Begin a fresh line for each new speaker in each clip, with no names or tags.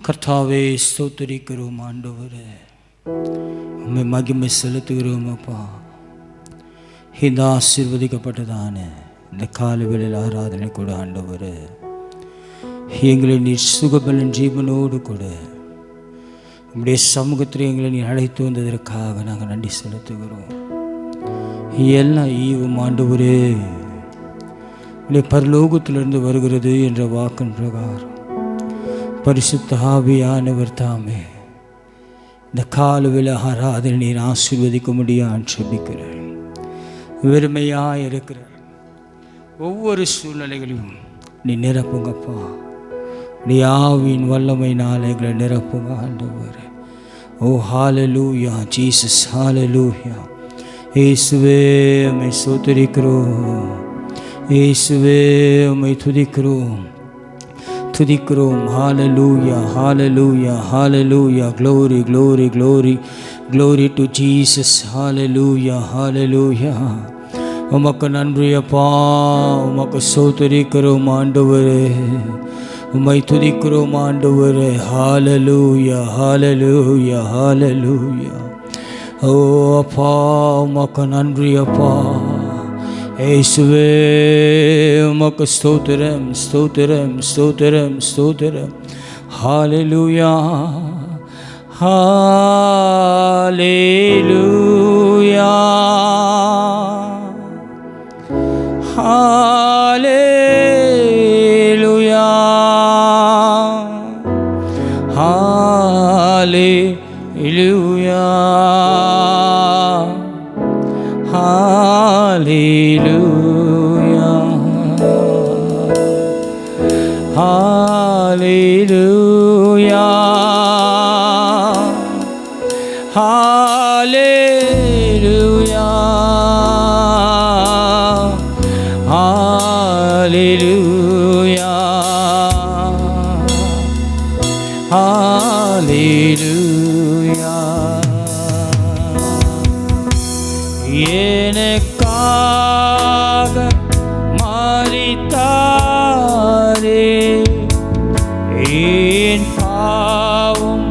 கர்த்தாவே ஸ்தோத்திரிக்கிறோம் ஆண்டவரே, உம்மை மகிமை செலுத்துகிறோம் அப்பா. இந்த ஆசீர்வதிக்கப்பட்டதான இந்த காலவேளையில் ஆராதனை கூட ஆண்டவரே, எங்களை நீர் சுகபலன் ஜீவனோடு கூட உங்களுடைய சமூகத்தில் எங்களை நீ அழைத்து வந்ததற்காக நாங்கள் நன்றி செலுத்துகிறோம். எல்லாம் ஈவும் ஆண்டவரே உடைய பரலோகத்திலிருந்து வருகிறது என்ற வாக்கின் பிரகாரம் பரிசுத்த ஆவியானவர் தாமே இந்த காலவேளை ஆராதனை நீர் ஆசீர்வதிக்க முடியாது ஜெபிக்கிறேன். வெறுமையாக இருக்கிற ஒவ்வொரு சூழ்நிலைகளையும் நீ நிரப்புங்கப்பா. நீ ஆவியின் வல்லமையினால் எங்களை நிரப்புங்க ஆண்டவரே. ஓ ஹல்லேலூயா ஜீசஸ், ஹல்லேலூயா. இயேசுவே உம்மை ஸ்தோத்திரிக்கிறோம், இயேசுவே உம்மை துதிக்கிறோம். Hallelujah, hallelujah, hallelujah. Glory, glory, glory, glory to Jesus. Hallelujah, hallelujah. உமக்கு நன்றி அப்பா, உமக்கு ஸ்தோத்திரிக்கிறோம் ஆண்டவரே, உம்மை துதிக்கிறோம் ஆண்டவரே. Hallelujah, hallelujah, hallelujah. ஓ அப்பா உமக்கு நன்றி அப்பா. இயேசுவே உமக்கு ஸ்தோத்திரம், ஸ்தோத்திரம், ஸ்தோத்திரம், ஸ்தோத்திரம். ஹல்லேலூயா, ஹல்லேலூயா, ஹல்லேலூயா, ஹல்லேலூயா, Hallelujah, Hallelujah, Hallelujah, Hallelujah, Hallelujah. எனக்காக மரித்தாரே, என் பாவம்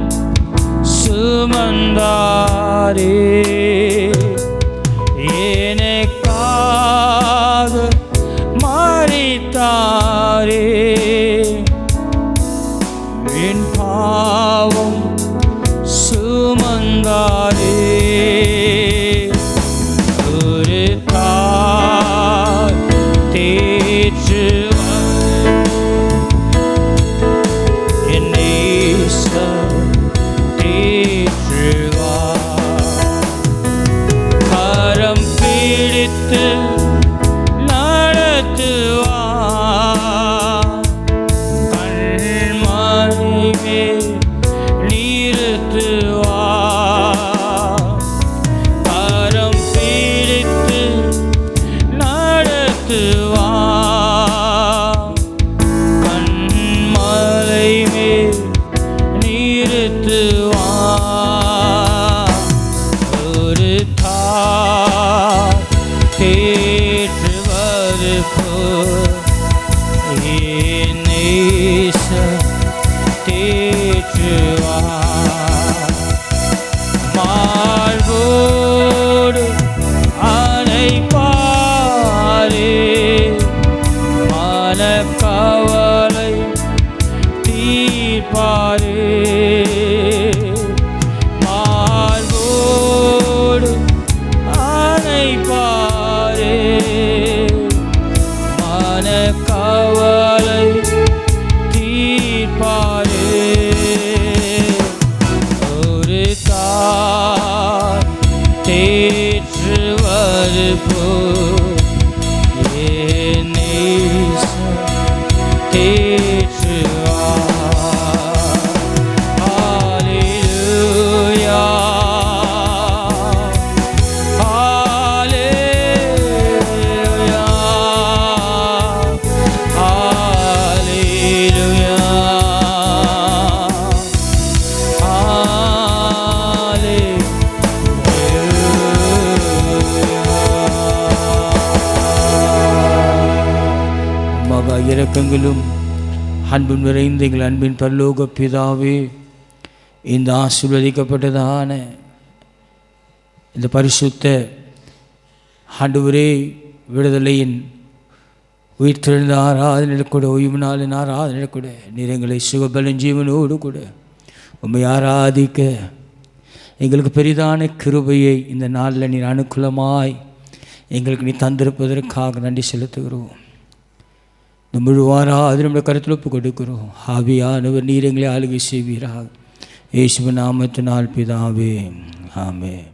சுமந்தாரே, எனக்காக மரித்தாரே, என் பாவம் சுமந்தாரே. இரக்கங்களும் அன்பு நிறைந்த எங்கள் அன்பின் பரலோக பிதாவே, இந்த ஆசீர்வதிக்கப்பட்டதான இந்த பரிசுத்த ஆண்டவரே விடுதலையின் உயிர்த்தெழுந்த ஆராதனை கூட, ஓய்வு நாளின் ஆராதனை கூட நீர் எங்களை சுகபலன் ஜீவனோடு கூட உம்மை ஆராதிக்க எங்களுக்கு பெரிதான கிருபையை இந்த நாளில் நீர் அனுகூலமாய் எங்களுக்கு நீ தந்திருப்பதற்காக நன்றி செலுத்துகிறோம். இந்த முழுவாராது நம்முடைய கருத்தில் ஒப்பு கொடுக்கிறோம். ஆவியானவர் நீர் எங்களை ஆளுகை செய்வீராக. இயேசுவின் நாமத்தினால் பிதாவே, ஆமென்.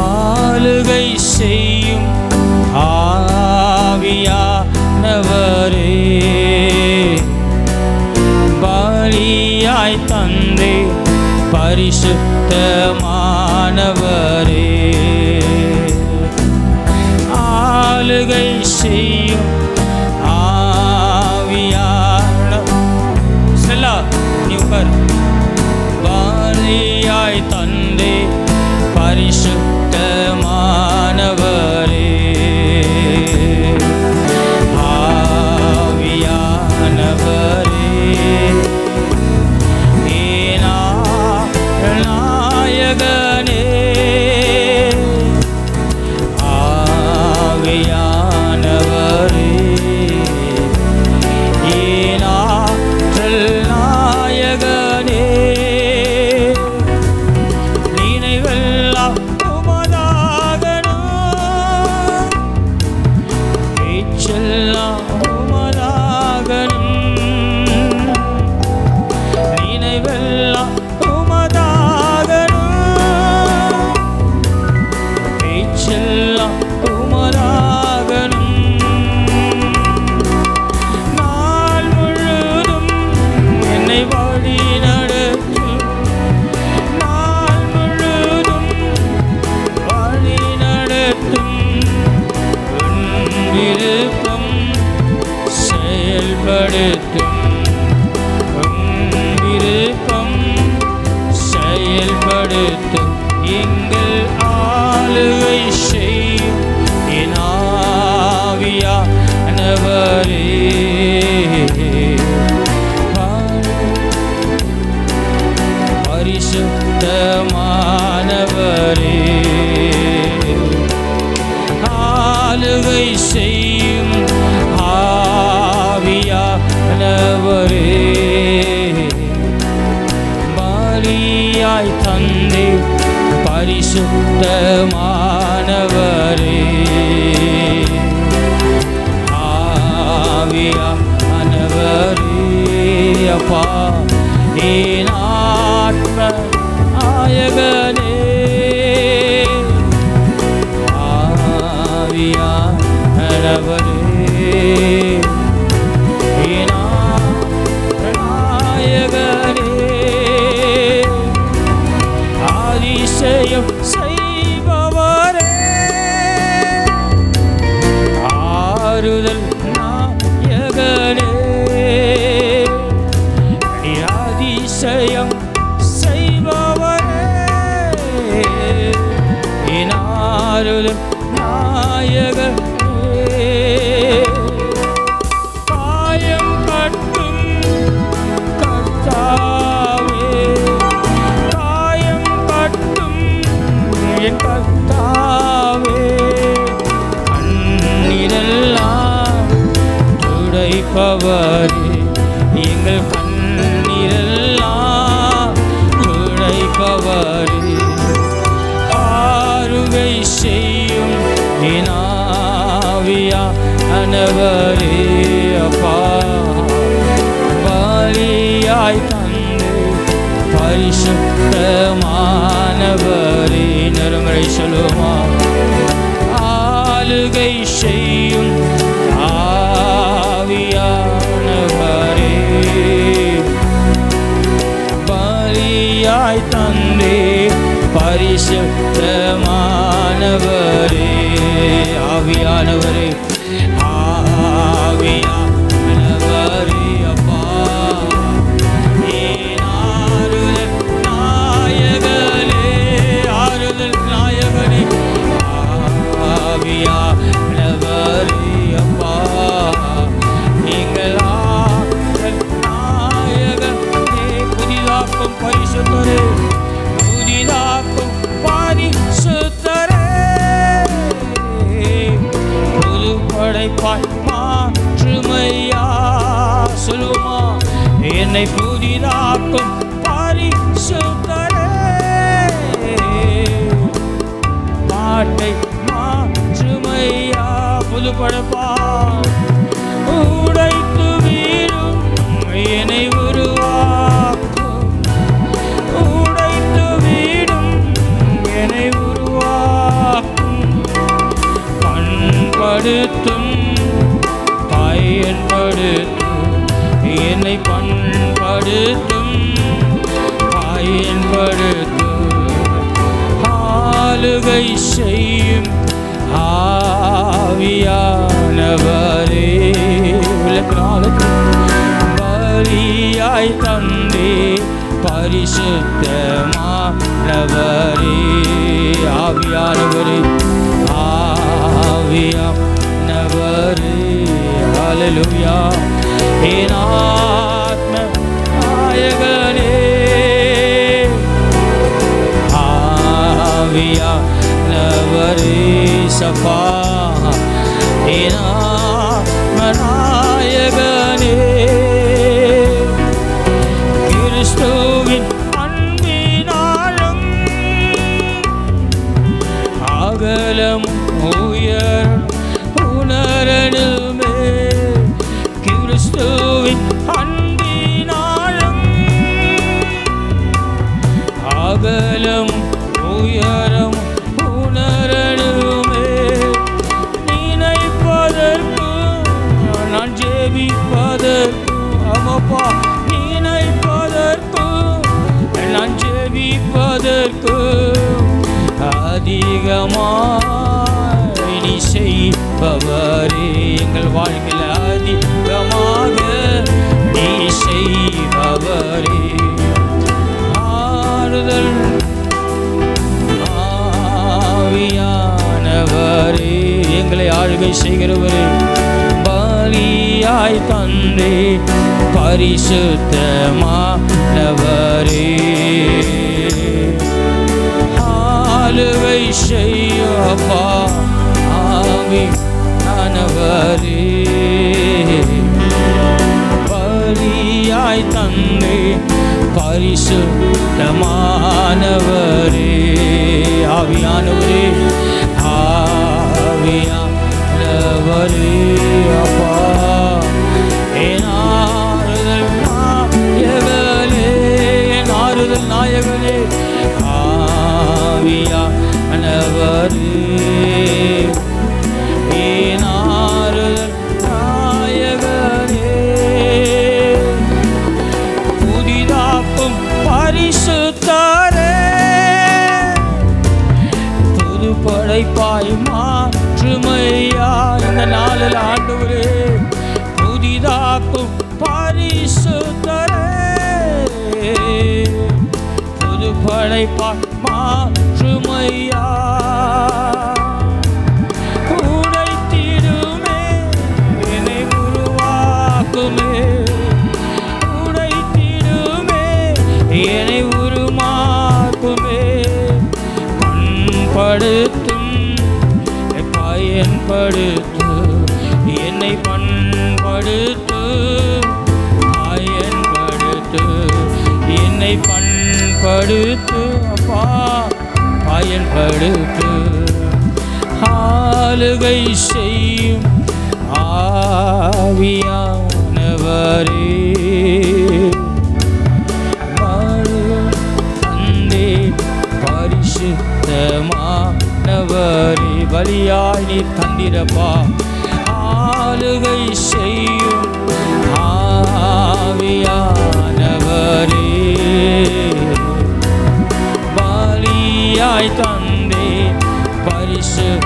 ஆளுகை செய்யும் ஆவியானவரே, பலியாய் தந்தே பரிசுத்தமானவரே, ஆளுகை செய்யும் செல்லா நீ உட்கார். பலியாய் தந்தே பரிசுத்தமானவரே, ஆவியானவரே, நாயகனே, ஆவியானவரே, ஏனாற்றல் நாயகனே, நினைவெல்லாம் உமதாகணும், பேச்செல்லாம் உமதாகணும், நினைவெல்லாம் பேச்செல்லாம் உமதாகணும், நாள் முழுதும் என்னை வழி நடத்தும், நாள் முழுதும் வழி நடத்தும், விருப்பம் செயல்படுத்தும், விருப்பம் செயல்படுத்தும், எங்கள் ஆளுகை செய்யும் என் ஆவியானவரே, பரிசுத்தமானவரே, ஆளுகை செய்யும் ஆவியானவரே, பலியாய் தந்தே பரிசுத்தமானவரே, ஆவியானவரே, அப்பா என் ஆத்ம நாயகனே, ஆவியானவரே, என் நாயகனே, அதிசயம் செய்பவரே, ஆறுதல் நாயகனே, அதிசயம் செய்பவரே, ஆறுதல் நாயகனே, காயம் கட்டும் கர்த்தாவே, காயம் கட்டும் என் கர்த்தாவே, கண்ணீரெல்லாம் துடைப்பவரே, எங்கள் கண்ணீரெல்லாம் துடைப்பவரே, ஆறுகை செய்யும் என் ஆவியானவரே, அப்பா பலியாய் தந்து பரிசுத்தமானவரே, நறுமறை சொல்லுமா, ஆளுகை செய்யும் ஆவியானவரே, பலியாய் தந்தே பரிசுத்தமானவரே, ஆவியானவரே, ஆவியானவரே, அப்பா ஏன் ஆறுதல் நாயகனே, என்னை புதிதாக்கும் பரிசுத்தரே. பாட்டை மாற்றுமையா புதுப்படப்பா. உடைத்து வீடும் என்னை உருவாக்கும். உடைத்து வீடும் என்னை உருவாக்கும். பண்படுத்தும் பயன்படுத்தும் என்னை பண்படுத்தும் பயன்படுத்தும். ஆளுகை செய்யும் ஆவியானவரே. பலியாய் தந்தே பரிசுத்தமானவரே. ஆவியானவரே ஆவியானவரே. ஹல்லேலூயா. என் ஆத்ம நாயகனே ஆவியானவரே. சபா என் ஆத்ம நாயகனே. கிறிஸ்துவின் அன்பினாலும் அகலம் உயர் உணரணுமே. கிறிஸ்துவின் அன்பினாலும் அகலம் உயரம் உணரணுமே. நினைப்பதற்கு நான் ஜெபிப்பதற்கு அமப்பா. நினைப்பதற்கு நான் ஜெபிப்பதற்கு அதிகமாய் நீ செய்பவரே. எங்கள் வாழ்க்கையில் அதிகமாக நீ செய்பவரே. ஆறுதல் ஆவியானவரே. எங்களை ஆளுகை செய்கிறவரே. பலியாய் தந்தே பரிசுத்தமானவரே. ஆளுகை செய்யப்பா ஆவியானவரே. பலியாய் தந்தே பரிசுத்தமானவரே. ஆவியானவரே ஆவியானவரே. அப்பா என் ஆறுதல் நாயகனே. என் ஆறுதல் நாயகனே ஆவியானவரே. என் ஆறுதல் நாயகனே. புதிதாக்கும் பரிசுத்தரே. புது படைப்பாய் மாற்றுமையா இந்த நாளில் ஆண்டவரே. புதிதாக்கும் பரிசுத்தரே. புது படைப்பாய் மாற்றுமையா. உடைத்திடுமே என்னை உருவாக்குமே. உடைத்திடுமே என்னை உருமாக்குமே. பண்படுத்தும் பயன்படுத்து என்னை பண்படுத்து பயன்படுத்து என்னை பண்படுத்து அப்பா பயன்படுத்து. ஆளுகை செய்யும் ஆவியானவரே. தந்தே பரிசுத்தமானவரே. பலியாய் நீ தந்திரப்பா. ஆளுகை செய்யும் ஆவியானவரே. பலியாய் தந்தே பரிசுத்தமானவரே.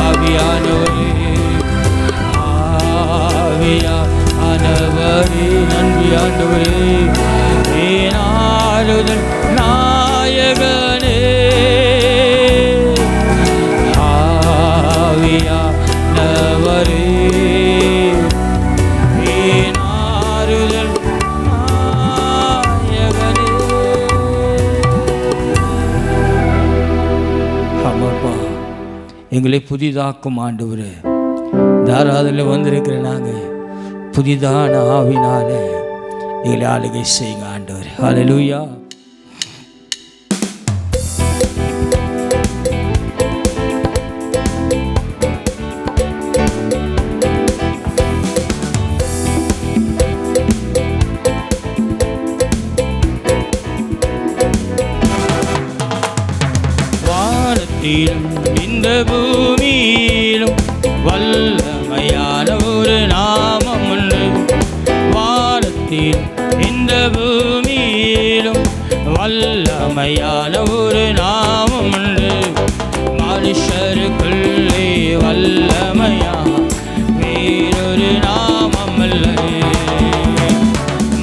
ஆவியானவரே ஆவியானவரே. நன்றி ஆண்டவரே. என் ஆறுதல் நாயகனே ஆவியானவரே. என் ஆறுதல் நாயகனே. ஆமாப்பா எங்களை புதிதாக்கும் ஆண்டவரே. தாராதில் வந்திருக்கிற நாங்கள் புதிதான ஆவினால எங்களை ஆளுகை செய்யுங்க ஆண்டவர். ஹல்லேலூயா. இந்த பூமியிலும் வல்லமையான ஒரு நாமம் உண்டு. வானத்தில் இந்த பூமியிலும் வல்லமையான ஒரு நாமம் உண்டு. மனுஷருக்குள்ளே வல்லமையா வேறொரு நாமம் இல்லை.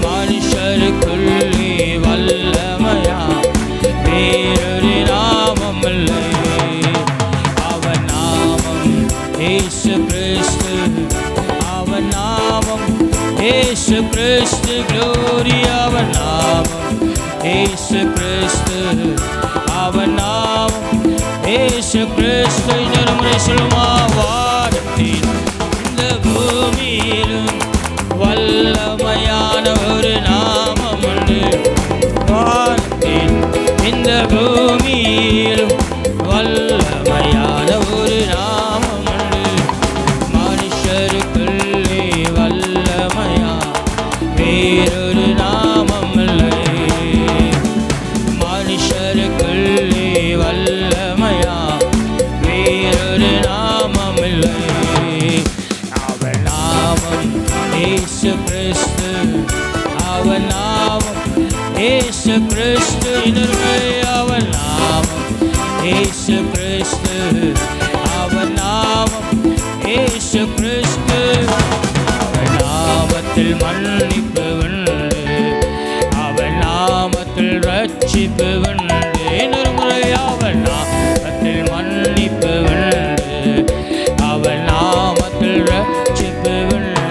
மனுஷருக்குள்ளே வல்லமையா வேறொரு நாமம் இல்லை. இயேசு கிறிஸ்து, அவன் நாமம் இயேசு கிறிஸ்து. க்ளோரி அவன் நாமம் இயேசு கிறிஸ்து, அவன் நாமம் இயேசு கிறிஸ்து. இன்னொரு முறை சொல்லுமா? வானத்தில் இந்த பூமியிலும் வல்லமையான ஒரு நாமம் உண்டு. வானத்தில் இந்த பூமியிலும் வல்லமையான ஒரு நாமம். வேறொரு நாமம் இல்லை. மனுஷருக்குள்ளே வல்லமையா வேறொரு நாமம் இல்லை. அவன் நாமம் இயேசு கிறிஸ்து, அவன் நாமம் இயேசு கிறிஸ்து. அவன் நாமம் இயேசு கிறிஸ்து, அவன் நாமம் இயேசு கிறிஸ்து. நாமத்தில் மன்னிப்பு உண்டு, அவன் நாமத்தில் ரட்சிப்பு உண்டு. இன்னொரு முறை அவன் நாமத்தில் மன்னிப்பு உண்டு, அவன் நாமத்தில் ரட்சிப்பு உண்டு.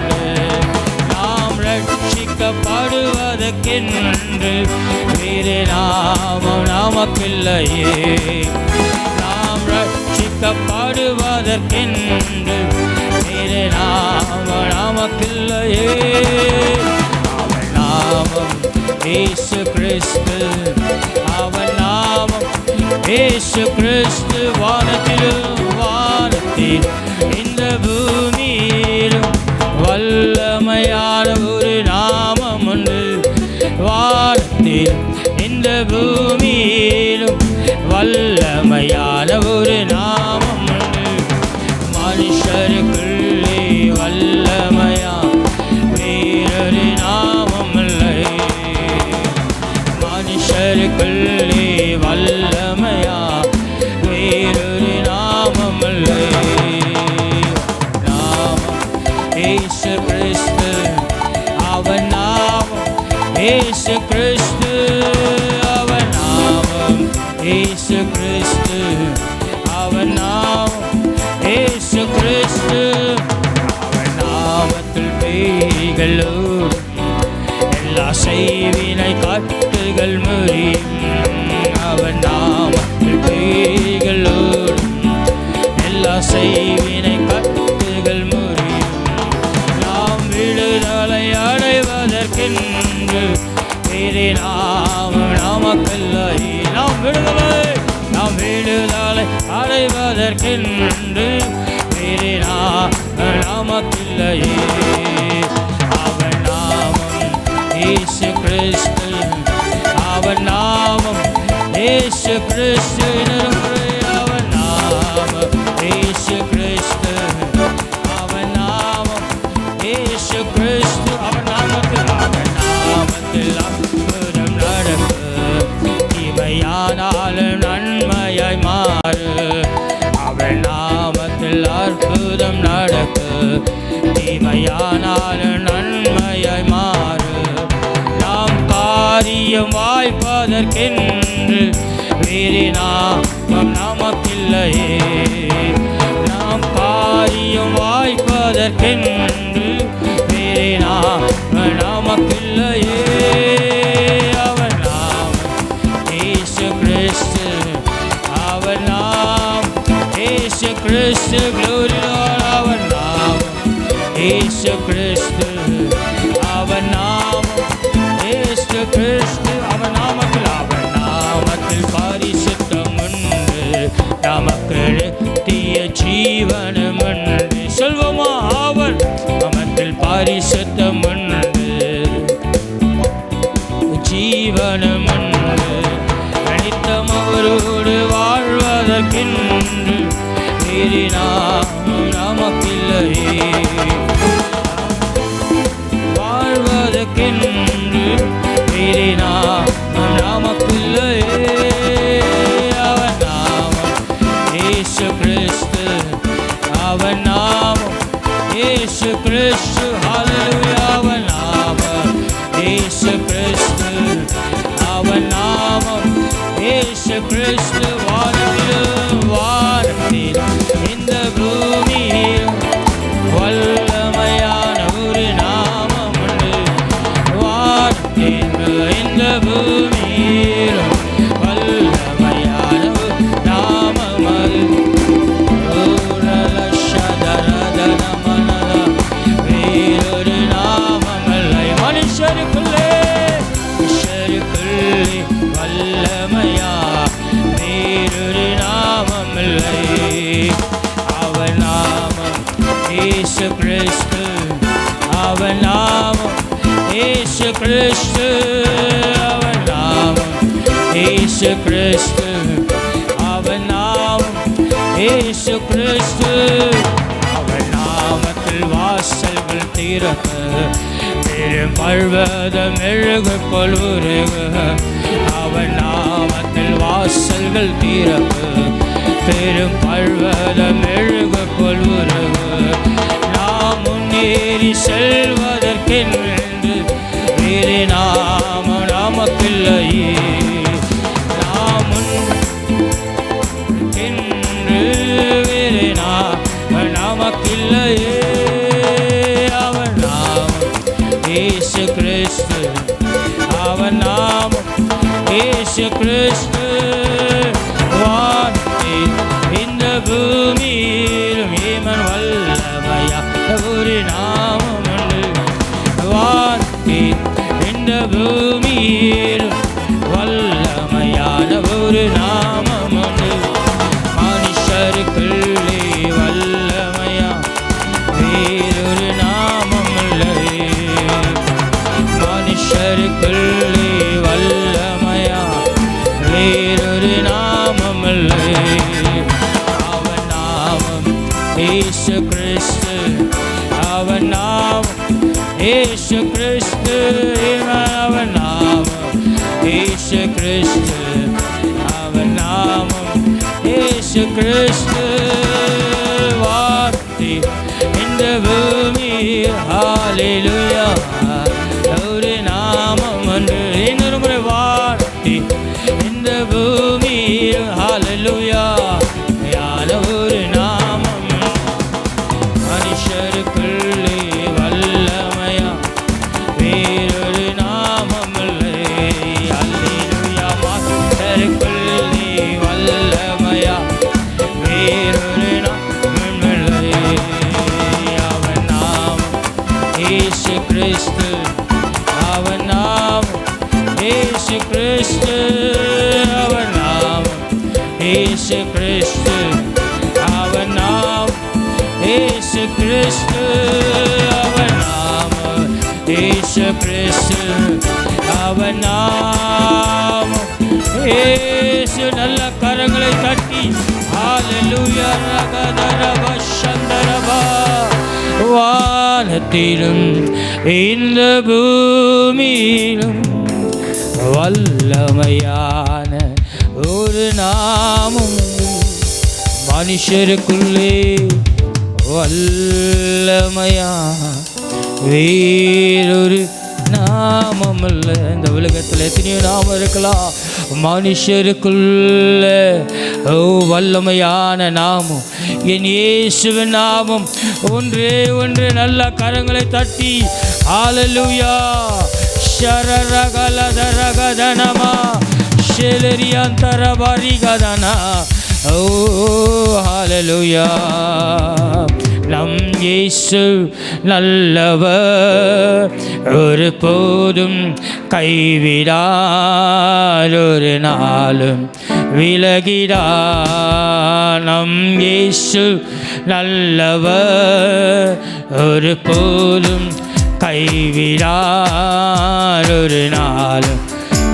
நாம் ரட்சிக்கப்படுவதற்கென்று வேறு நாமம் நமக்கில்லையே. நாம் ரட்சிக்கப்படுவதற்கென்று வேறு நாமம் நமக்கில்லையே. அவன் நாமம் இயேசு கிறிஸ்து, அவன் நாமம் இயேசு கிறிஸ்து. வானத்தில் இந்த பூமியிலும் வல்லமையான ஒரு நாமம் உண்டு. வானத்தில் இந்த பூமியிலும் வல்லமையான ஒரு நாமம் உண்டு. மனுஷருக்குள்ளே வல்லமையா வேறொரு நாமம் இல்லை. மனுஷருக்குள்ளே வல்லமையா வேறொரு நாமம் இல்லை. நாமம் இயேசு கிறிஸ்து, அவன் நாமம் இயேசு கிறிஸ்து, அவன் நாமம் இயேசு கிறிஸ்து, அவன் நாமம் இயேசு கிறிஸ்து. அவன் நாமத்தில் பேய்களோடு எல்லா செய்வினை காட்டுகள் முறியும். அவன் நாமத்தில் பேய்களோடு எல்லா செய்வினை காட்டுகள் முறியும். நாம் விடுதலை அடைவதற்கென்று வேறு நாமம் நமக்கில்லை. நாம் விடுதலை அடைவதற்கென்று வேறு நாமம் நமக்கில்லையே. அவன் நாமம் இயேசு கிறிஸ்து, அவன் நாமம் இயேசு கிறிஸ்து. அவன் நாமம் இயேசு கிறிஸ்து, அவன் நாமம் இயேசு கிறிஸ்து. அவன் நாமத்தில் அற்புதம் நடக்கும். தீமையானாலும் நன்மையாய் மாறு. அவன் நாமத்தில் அற்புதம் நடக்கும். தீமையானாலும் நன்மையாய் மாறு. நாம் காரியம் வாய்ப்பதற்கென்று வேறு நாமம் நமக்கில்லையே. நாம் காரியம் வாய்ப்பதற்கென்று வேறு நாமம் நமக்கில்லையே. அவன் நாமம் இயேசு கிறிஸ்து, அவன் நாமம் இயேசு கிறிஸ்து. க்ளோரி அவன் நாமம் இயேசு கிறிஸ்து அவன் நாமம், இயேசு கிறிஸ்து அவன் நாமத்தில் பரிசுத்தம் உண்டு, நமக்கு நித்திய ஜீவனம் உண்டு. சொல்வோமா? அவன் நாமத்தில் பரிசுத்தம் உண்டு, ஜீவனம் உண்டு, நித்தம் அவரோடு வாழ்வதற்கென்று வேறு நாமம் நமக்கில்லையே, வாழ்வதற்கென்று வேறு நாமம் நமக்கில்லையே. அவன் நாமம் இயேசு கிறிஸ்து, அவன் நாமம் இயேசு கிறிஸ்து. ஹல்லேலூயா. அவன் நாமம் இயேசு கிறிஸ்து, அவன் நாமம் இயேசு கிறிஸ்து. வானத்தில் இந்த பூமியில் வல்லமையான ஒரு நாமம் உண்டு, வானத்தில் இந்த பூமியில் வல்லமையான ஒரு நாமம் அது. வேறொரு நாமமல்லை மனுஷருக்குள்ளே வல்லமையா, வேறொரு நாமமில்லை. அவன் நாமம் இயேசு கிறிஸ்து, அவன் நாமம் இயேசு கிறிஸ்து, அவன் நாமம் இயேசு கிறிஸ்து, அவன் நாமம் இயேசு கிறிஸ்து. அவன் நாமத்தில் வாசல்கள் திறக்க, பெரும் பர்வதம் எழுகு கொள்வுருக. அவன் நாமத்தில் வாசல்கள் திறக்க, பெரும் பர்வதம் எழுகு கொள்வுருக. நாம் முன்னேறி செல்வதற்கென்று வேறு நாமம் நமக்கில்லையே, நாம் முன்னென்று வேறு நாமம் நமக்கில்லையே. அவன் நாமம் இயேசு கிறிஸ்து, அவன் நாமம் இயேசு கிறிஸ்து. வானத்தில் இந்த பூமியிலும் ஏமன் வல்லமையா ஒரு நாமம் உண்டு, வானத்தில் இந்த பூமியிலும் வல்லமையான ஒரு நாமம் உண்டு. மனுஷருக்குள்ளே வல்லமையா வேறொரு நாமம் இல்லை, மனுஷருக்குள்ளே வல்லமையா வேறொரு நாமம் இல்லை. அவன் நாமம் இயேசு கிறிஸ்து, அவன் நாமம் இயேசு கிறிஸ்து, அவன் நாமம் இயேசு கிறிஸ்து, அவன் நாமம் இயேசு கிறிஸ்து. வார்த்தை இந்த பூமி ஹல்லேலூயா ஒரு நாமம் ஒன்று. இன்னொரு முறை வார்த்தை இந்த பூமி ஹல்லேலூயா யான ஒரு நாமம். மனுஷருக்குள்ளே வல்லமையா வேறொரு நாமம் இல்லை. ஹல்லேலூயா. மனுஷருக்குள்ளே வல்லமையா வேறொரு நாமம் இல்லை. அவன் நாமம் இயேசு கிறிஸ்து, அவன் நாமம் இயேசு கிறிஸ்து, அவன் நாமம் இயேசு கிறிஸ்து, அவன் நாமம் இயேசு கிறிஸ்து, அவன் நாமம் இயேசு கிறிஸ்து, அவன் நாமம் இயேசு. நல்ல கரங்களை தட்டி ஹல்லேலூயா ரகதரப சந்தரபா. வானத்திலும் இந்த பூமியிலும் வல்லமையான ஒரு நாமம், மனுஷருக்குள்ளே வல்லமையா வேறொரு நாமம் அல்ல. இந்த உலகத்தில் எத்தனையோ நாமம் இருக்கலாம், மனுஷருக்குள்ள வல்லமையான நாமம் என் இயேசுவின் நாமம் ஒன்றே ஒன்று. நல்ல கரங்களை தட்டி ஹல்லேலூயா. ஷரரகலதரகதனமா ஷெலரியாந்தரபரிகதனா. ஓ ஹல்லேலூயா. நம் இயேசு நல்லவர், ஒரு போதும் கைவிடார், ஒரு நாளும் விலகிடார். நம் இயேசு நல்லவர், ஒரு போதும் கைவிடார், ஒரு நாளும்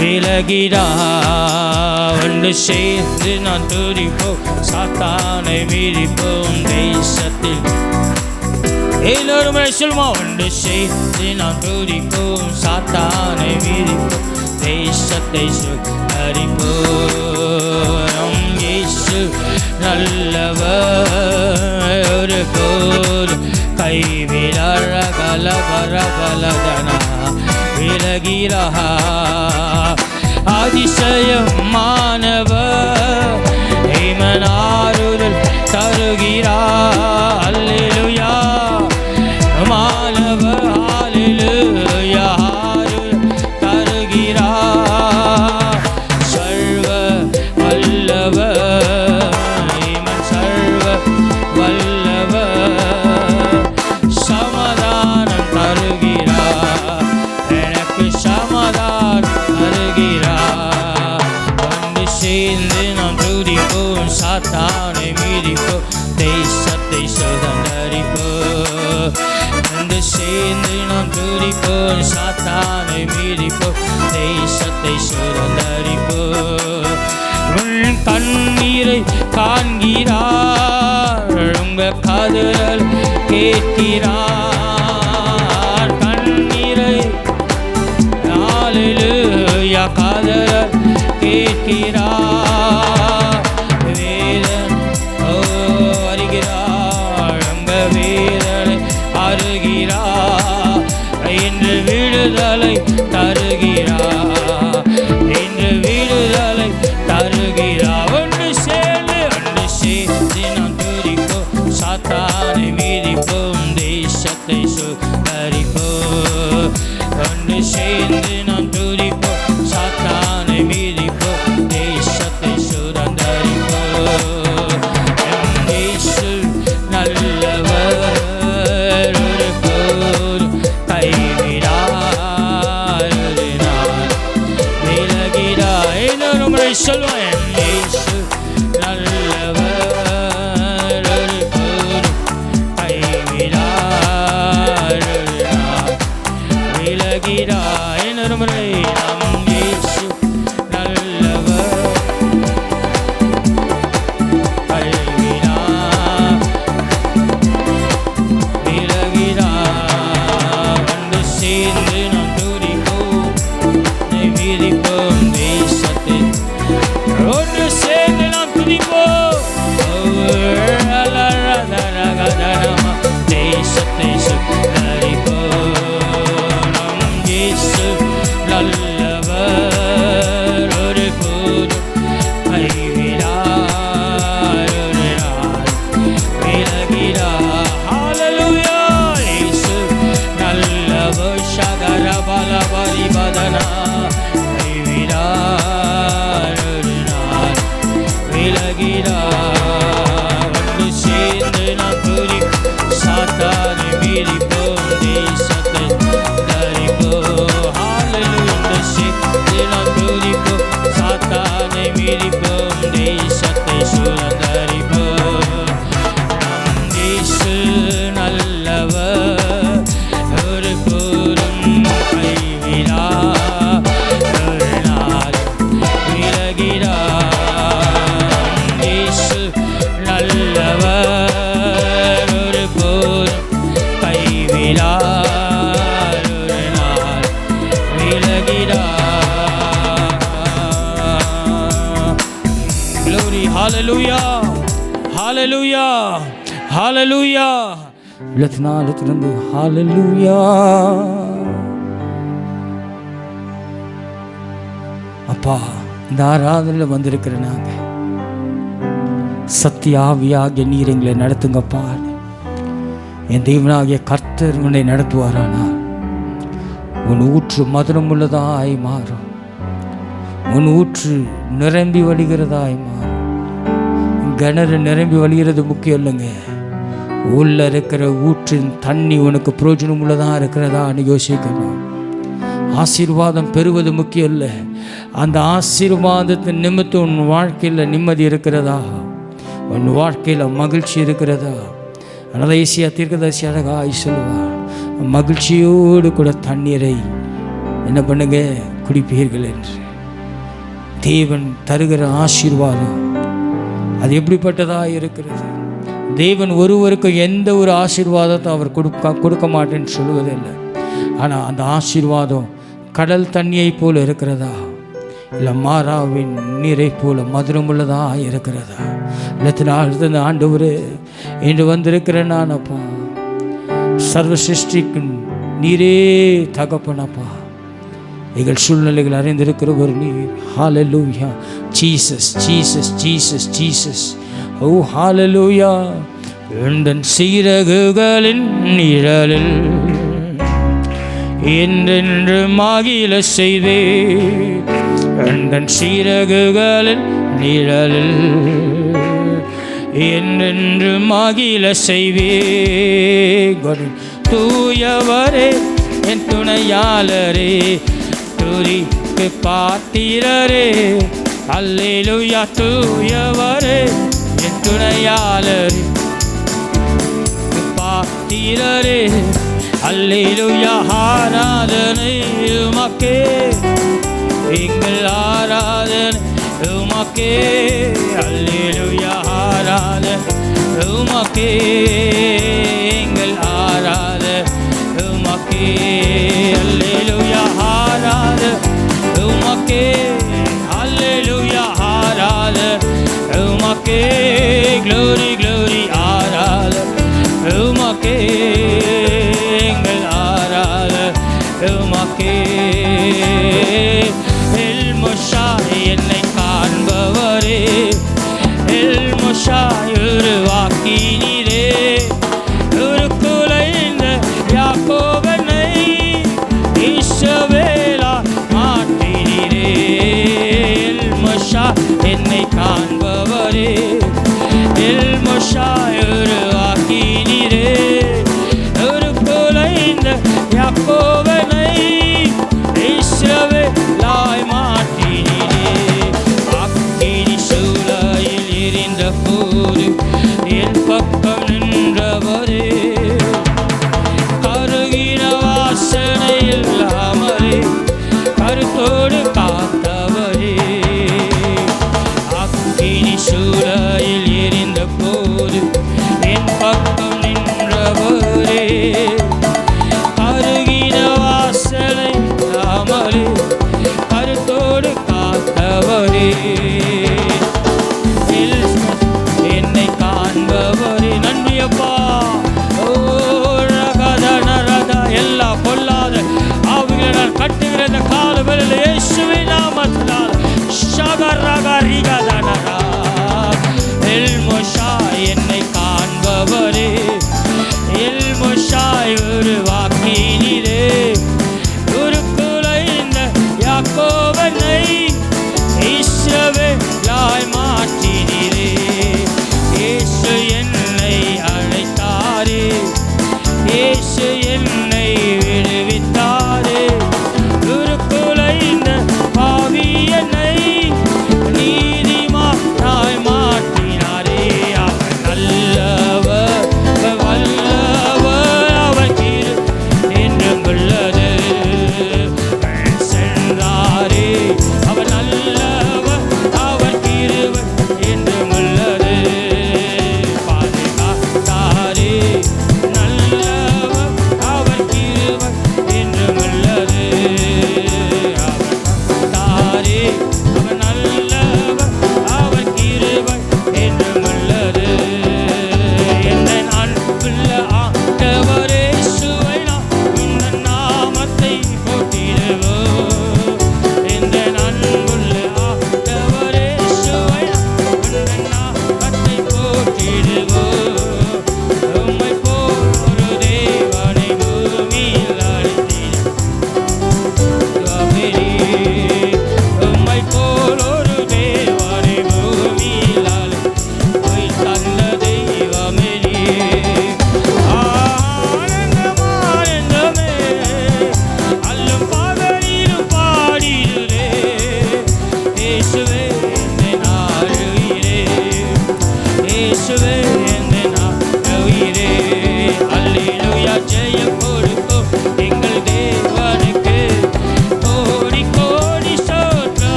விலகிடார். ஒன்று சேர்ந்து நாம் துதிப்போம், சாத்தானை மீறிப்போம் தேசத்தில். எல்லோரும் சொல்லுமா, ஒன்று சேர்ந்து நாம் துதிப்போம், சாத்தானை மீறிப்போம் தேசத்தை சுகரிப்போம். இயேசு நல்லவர், ஒரு போதும் கைவிடார், கலபரபலதனா விலகிறா. அதிசயமானவர் இமனாருதல் தருகிறார். அல்லேலூயா மானவர், அல்லேலூயா தருகிறார். சர்வ வல்லவர் இமன், சர்வ வல்லவர் சமாதானம் தருகிறார், எனக்கு சமாதானம் தருகிறார். ஒன்று சேர்ந்து நாம் துதிப்போம், சாத்தானை மீறிப்போம் தேசத்தை சுதந்தரிப்போம். ஒன்று சேர்ந்து நாம் துதிப்போம், சாத்தானை மீறிப்போம் தேசத்தை சுதந்தரிப்போம். உன் கண்ணீரை காண்கிறார், உங்க கதறல் கேட்கிறார். கண்ணீரை அல்லேலூயா கதறல் கேட்கிறார். வேதன் அறிகிறார், உங்க வேதனை அருகிறார். இன்று விடுதலை தருகிறார், இன்று விடுதலை தருகிறார். ஒன்று சேர்ந்து நாம் துதிப்போம், சாத்தானை மீறிப்போம் தேசத்தை சுகரிப்போம். ஒன்று சேர்ந்து நாம் துதிப்போம், சாத்தானை மீறிப்போம் தேசத்தை சுதந்தரிப்போம். இயேசு நல்லவர், ஒரு போதும் கைவிடார், ஒரு நாள் விலகிடார். இன்னொரு முறை சொல்லுவேன், இயேசு நல்லவர், ஒரு போதும் கைவிடார், ஒரு நாள் விலகிடார். இன்னொரு முறை, நம் இயேசு நல்லவர், கைவிடார், விலகிடார். ஒன்று சேர்ந்து நாம் துதிப்போம், மீறிப்போம் தேசத்தில். ஒன்று சேர்ந்து நாம் துதிப்போம், தேசத்தை சுகரிப்போம். நம் இயேசு நல்லவர், ஒரு போதும் கைவிடார், ஒரு நாள் விலகிடார். ஹல்லேலூயா இயேசு நல்லவர், சகரபலபரி பதனா கைவிடார், ஒரு நாள் விலகிடார். ஒன்று சேர்ந்து நாம் துதிப்போம், சாத்தானை மீறிப்போம் தேசத்தை தரிப்போம். ஹல்லேலூயா ஒன்று சேர்ந்து நாம் துதிப்போம், சாத்தானை மீறிப்போம் தேசத்தை சுதந்தரிப்போம். நம் இயேசு நல்லவர், ஒரு போதும் கைவிடார், ஒரு நாள் விலகிடார். இயேசு நல்லவர், ஒரு போதும் கைவிடார், ஒரு நாள் விலகிடார். Glory, hallelujah, hallelujah, hallelujah. உள்ளத்தினாலிருந்து hallelujah. அப்பா, இந்த ஆராதனையில் வந்திருக்கிற நாங்கள் சத்தியாவியாகிய நீர் எங்களை நடத்துங்கப்பா. என் தெய்வனாகிய கர்த்தர் உன்னை நடத்துவாரானால் உன் ஊற்று மதுரம் உள்ளதாய் மாறும், உன் ஊற்று நிரம்பி வழிகிறதாய் மாறும். கிணறு நிரம்பி வழிகிறது முக்கியம் இல்லைங்க, உள்ள இருக்கிற ஊற்றின் தண்ணி உனக்கு பிரயோஜனம் உள்ளதாக இருக்கிறதான்னு யோசிக்கணும். ஆசீர்வாதம் பெறுவது முக்கியம் இல்லை, அந்த ஆசீர்வாதத்தின் நிமித்தம் உன் வாழ்க்கையில் நிம்மதி இருக்கிறதா, உன் வாழ்க்கையில் மகிழ்ச்சி இருக்கிறதா? அதனால் ஏசியா தீர்க்கதரிசி அழகாய் சொல்லுவார், மகிழ்ச்சியோடு கூட தண்ணீரை என்ன பண்ணுங்க, குடிப்பீர்கள் என்று. தேவன் தருகிற ஆசீர்வாதம் அது எப்படிப்பட்டதாக இருக்கிறது? தேவன் ஒருவருக்கு எந்த ஒரு ஆசீர்வாதத்தை அவர் கொடுக்க மாட்டேன்னு சொல்லுவதில்லை. ஆனால் அந்த ஆசீர்வாதம் கடல் தண்ணியை போல் இருக்கிறதா, இல்லை மாறாவின் நீரை போல மதுரமுள்ளதாக இருக்கிறதா? அடுத்த ஆண்டவர் என்று வந்திருக்கிற நானப்பா, சர்வ சிருஷ்டிக்கு நீரே தகப்பனப்பா, எங்கள் சூழ்நிலைகள் அறிந்திருக்கிற ஒரு நீர். ஹல்லேலூயா, ஜீசஸ் ஜீசஸ் ஜீசஸ் ஜீசஸ். ஓ ஹல்லேலூயா. எந்தன் சீரகுகளின் நிழலில் என்றென்று மகிழ செய்வே, எந்தன் சீரகுகளின் நிழலில் என்றென்று மகிழ செய்வே. தூயவரே என் துணையாளரே, துதிக்கு பாத்திரரே, அல்லேலூயா. தூயவரே என் துணையாளரே, பாத்திரரே, அல்லேலூயா. ஆராதனை உமக்கே, எங்கள் ஆராதனை உமக்கே, அல்லேலூயா. ஆராதனை உமக்கே, எங்கள் ஆராதனை உமக்கே, அல்லேலூயா. ஆராதனை உமக்கே, அல்லேலூயா. ஆராதனை உமக்கே, க்ளோரி க்ளோரி. ஆராதனை உமக்கே, எங்கள் ஆராதனை உமக்கே. எல் மொஷாய் என்னை காண்பவரே, எல் மொஷாய் உருவாக்கினீரே, ஒரு குலைந்த யாக்கோபனை இஸ்ரவேலா மாற்றினீரே. எல் மொஷாய் என்னை காண்பவரே, எல் மொஷாய் உருவாக்கினீரே, ஒரு குலைந்த யாக்கோபனை இஸ்ரவேலாய் மாற்றினீரே. அக்கினி சூளையில் எரிந்த போது என் பக்கம் நின்றவரே, கருகின வாசனை இல்லாமலே கருத்தோடு காத்தவரே. அக்கினி சூளையில் எரிந்த போது என் பக்கம் நின்றவரே, கருகின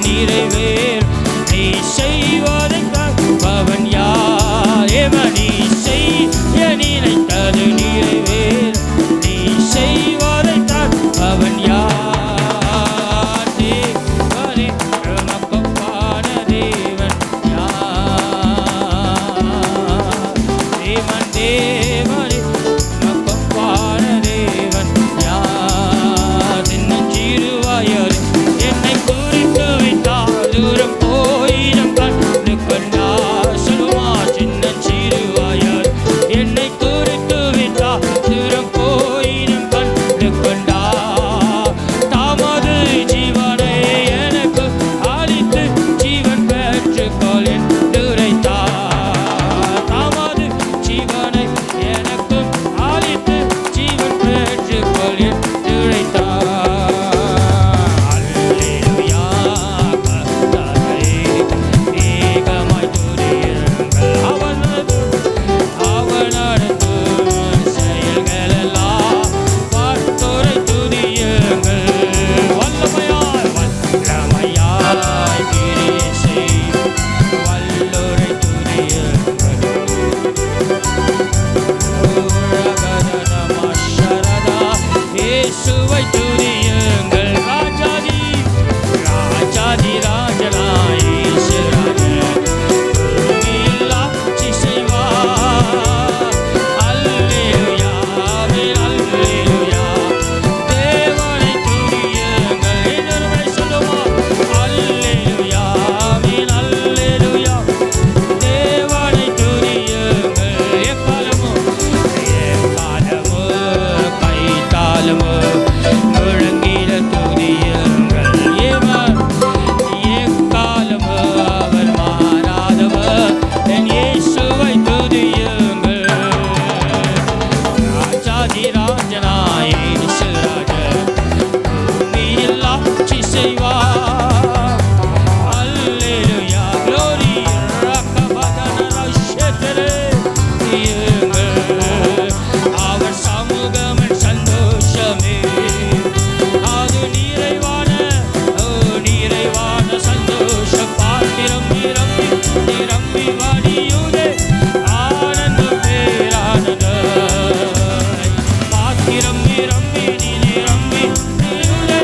நிறைவேறும். நீ செய்வதை காப்பவன் யார்? நீ செய்ய நினைத்தது நிறைவேறும். நீ செய்வதை காப்பவன் யார்? தேவனே நமக்கொப்பான தேவன் யார்? தேவனே நமக்கொப்பான தேவன் யார்? சின்னஞ்சிறுவாயர் என்னை குறித்து வைத்தார், தூரம் போயிடம் கண்டு கொண்டார். சொல்லுமா, சின்னஞ்சிறுவாயர் என்னை குறித்து வைத்தார், தூரம் போயிடம் கண்டு கொண்டார். தாமது ஜீவனை எனக்கு அளித்து ஜீவன் பெற்றுக்கொள் என்று உரைத்தார். தாமது ஜீவனை எனக்கு அளித்து ஜீவன் பெற்றுக்கொள் என்று உரைத்தார். அல்லேலூயா, கர்த்தரை ஏகமாய் துதியுங்கள். அவர் நடத்தும் செயல்களெல்லாம் பார்த்தோரை துதியுங்கள். வல்லமையாய் கிரியை செய்யும் வல்லோரை துதியுங்கள். இயேசுவை துதியுங்கள். ராஜாதி ராஜனாய் இயேசு ராஜன், பூமியில் ஆட்சி செய்வார். அல்லேலூயா, அல்லேலூயா, தேவனை துதியுங்கள். இன்னொரு முறை சொல்லுமா, அல்லேலூயா, அல்லேலூயா, தேவனை துதியுங்கள். எக்காலமோ கைத்தாலமோ முழங்கிட துதியுங்கள். எக்காலமோ அவர் மாறாதவர், என் இயேசுவை துதியுங்கள். ராஜாதி ராஜனாய் இயேசு ராஜன், பூமியில் ஆட்சி செய்வார். அல்லேலூயா, glory, ரக்கபதனரஷெதரே துதியுங்கள். அவர் சமூகமன் சந்தோஷமே, அது நிறைவான சந்தோஷம். பாத்திரம் நிரம்பி நிரம்பி வடியுதே, ஆனந்தம் பேரானந்தம். பாத்திரம் நிரம்பி நிரம்பி வடியுதே,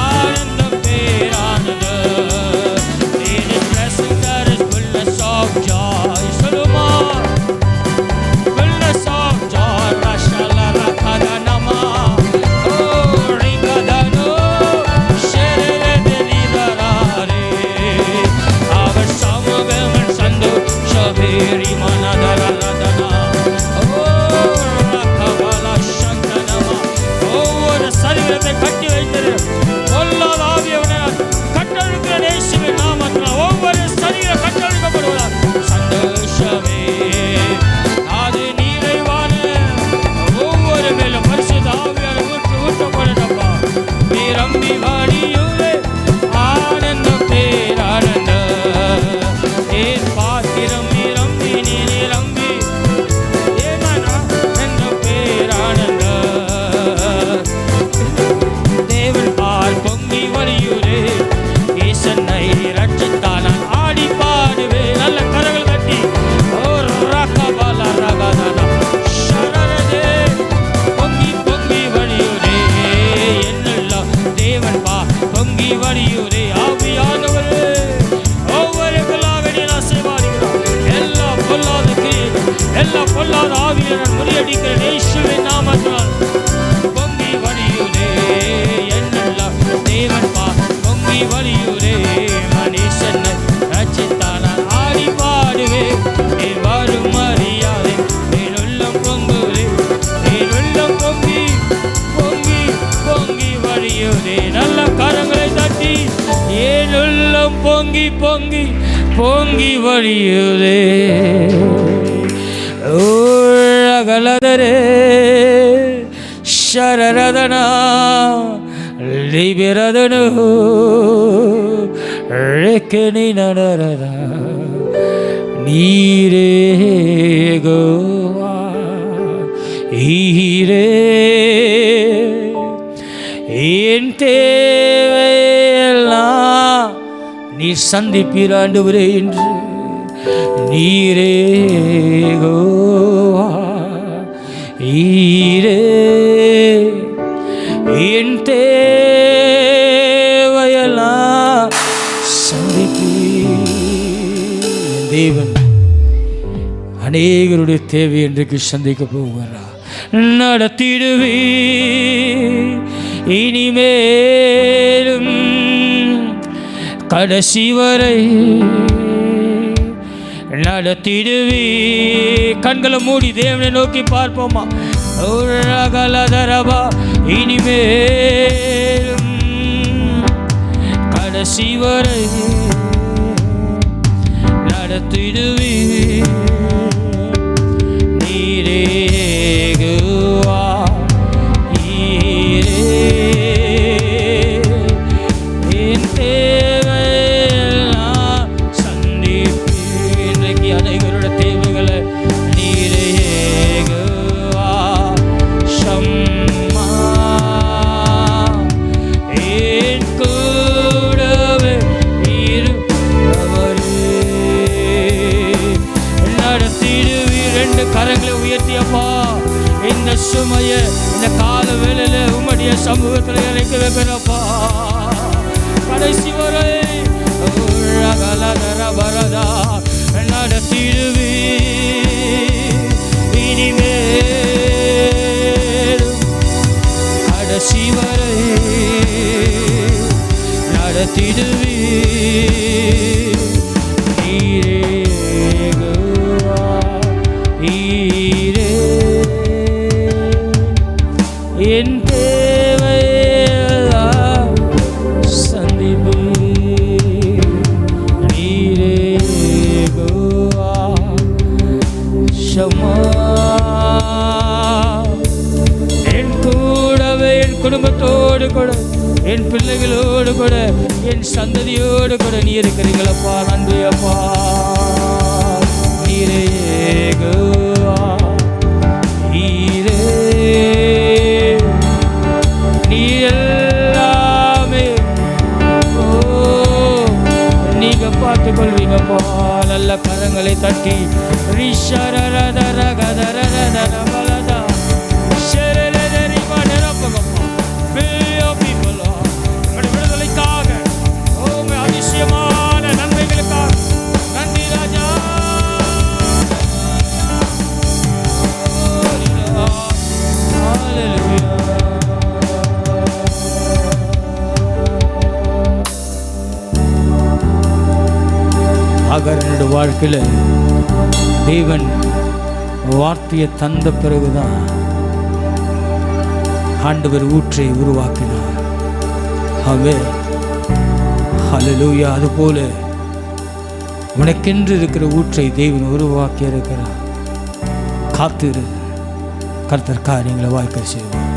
ஆனந்தம் பேரானந்தம். In His presence there is fullness of joy. சொல்லுமா, fullness of joy. Rashala rakhadanama, oh ringadano, sherere delidarare. அவர் சமூகமன் சந்தோஷமே, ரிமனதரலதனா, oh rakhabala சந்தனமா. ஒவ்வொரு சரீரத்தை கட்டி வைத்திரு பொல்லாத ஆவியவனை கட்டழுக்கிற இயேசுவின் நாமத்தினால் ஒவ்வொரு சரீரம் கட்டழுக்கப்படுவதால் சந்தோஷமே, அது நிறைவான ஒவ்வொரு மேலும் பரிசுத்த ஆவியால் ஊற்றப்படட்டப்பா. நிரம்பி வடியுதே, ஆனந்தம் பேரானந்தம். என் பாத்திரம் நிரம்பி நிரம்பி ஆனந்தம் பேரானந்தம். தேவன் பால் பொங்கி வழியுதே, ஈசனை ரட்சித்தால் நான் ஆடி பாடுவேன். நல்ல கரங்கள் தட்டி, ஓ ரகபல ரகதனா ஷரரதே, பொங்கி பொங்கி வழியுதே. என்னெல்லாம் தேவன் பா பொங்கி வழியுதே. ஆவியானவரே, ஒவ்வொரு பொல்லாவினையும் ஆசீர்வதிக்கிறார். எல்லா பொல்லாத கிரியைகள், எல்லா பொல்லாத ஆவியை நான் முறியடிக்கிறேன் இயேசுவின் நாமத்தினால். பொங்கி வழியுதே, என்னெல்லாம் தேவன் பா பொங்கி வழியுதே. மனுஷனை ரட்சித்தால் நான் ஆடி பாடுவேன். என் வரும் மரியாதை என் உள்ளம் பொங்குதே, என் உள்ளம் பொங்கி பொங்கி பொங்கி வழியுதே. நல்ல கரங்களை தட்டி, என் உள்ளம் பொங்கி பொங்கி பொங்கி வழியுதே. ஓ ரகலதரே ಶರರದನ ಲಿಬಿರದನು ರೆಕೆನಿ ನಡರದ ನೀರೇ ಗೋವಾ ಈರೇ என் தேவையெல்லாம் நீர் சந்திப்பீர் ஆண்டவரே என்று. நீரே யெகோவா, நீரே என் தேவையெல்லாம் சந்திப்பீர். என் தேவன் அநேகருடைய தேவை இன்றைக்கு சந்திக்க போகிறார். நடத்திடுவே இனிமேலும் கடைசி வரை நடத்திடுவே. கண்களை மூடி தேவனை நோக்கி பார்ப்போமா. ரகலதரபா இனிமேலும் கடைசி வரை நடத்திடுவே. நீரே யெகோவா, நீரே என் தேவையெல்லாம் சந்திப்பீர். இன்றைக்கு அநேகருடைய தேவைகளை நீரே யெகோவா ஷம்மா, என் கூடவே இருப்பவரே நடத்திடுவீர். ரெண்டு கரங்களை உயர்த்தியப்பா, இந்த சுமைய இந்த கால வேளையில உம்முடைய சமூகத்தில் இறக்கி வைக்கிறப்பா. கடைசி வரை வரதா நடத்திடுவே. இனிமேலும் கடைசி வரை நடத்திடுவே. நீரே யெகோவா, நீரே என் தேவையெல்லாம் சந்திப்பீர். நீரே யெகோவா ஷம்மா, என் கூடவே என் குடும்பத்தோடு கூட என் பிள்ளைகளோடு கூட என் சந்ததியோடு கூட நீ இருக்கிறீங்களப்பா. நன்றி அப்பா. நீரே யெகோவா, நீரே நீ எல்லாமே. ஓ நீங்க பார்த்து கொள்வீங்கப்பா. நல்ல கரங்களை தட்டி ரிஷரதரகதரதரபலதா ஷரரதரிமா நிரப்பகப்பா. விடுதலைக்காக அதிசயமான நன்மைகளுக்காக நன்றி ராஜா. ஆகாரனோட வாழ்க்கையில் தேவன் வார்த்தையை தந்த பிறகுதான் ஆண்டவர் ஊற்றை உருவாக்கினார். ஹல்லேலூயா. அதுபோல உனக்கென்று இருக்கிற ஊற்றை தேவன் உருவாக்கி இருக்கிறார். காத்திரு, கர்த்தர் காரியங்களை வாய்க்க செய்வார்.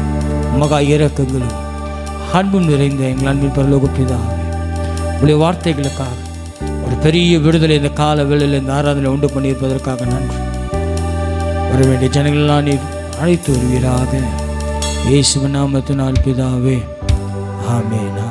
மகா இரக்கங்களும் அன்பும் நிறைந்த எங்கள் அன்பின் பரலோக பிதாவே, உடைய வார்த்தைகளுக்காக ஒரு பெரிய விடுதலை இந்த கால வேளையில் இந்த ஆராதனை உண்டு பண்ணியிருப்பதற்காக நன்றி. வர வேண்டிய ஜனங்களெல்லாம் நீர் அழைத்து வருவீராக. இயேசுவின் நாமத்தினால் பிதாவே, ஆமென்.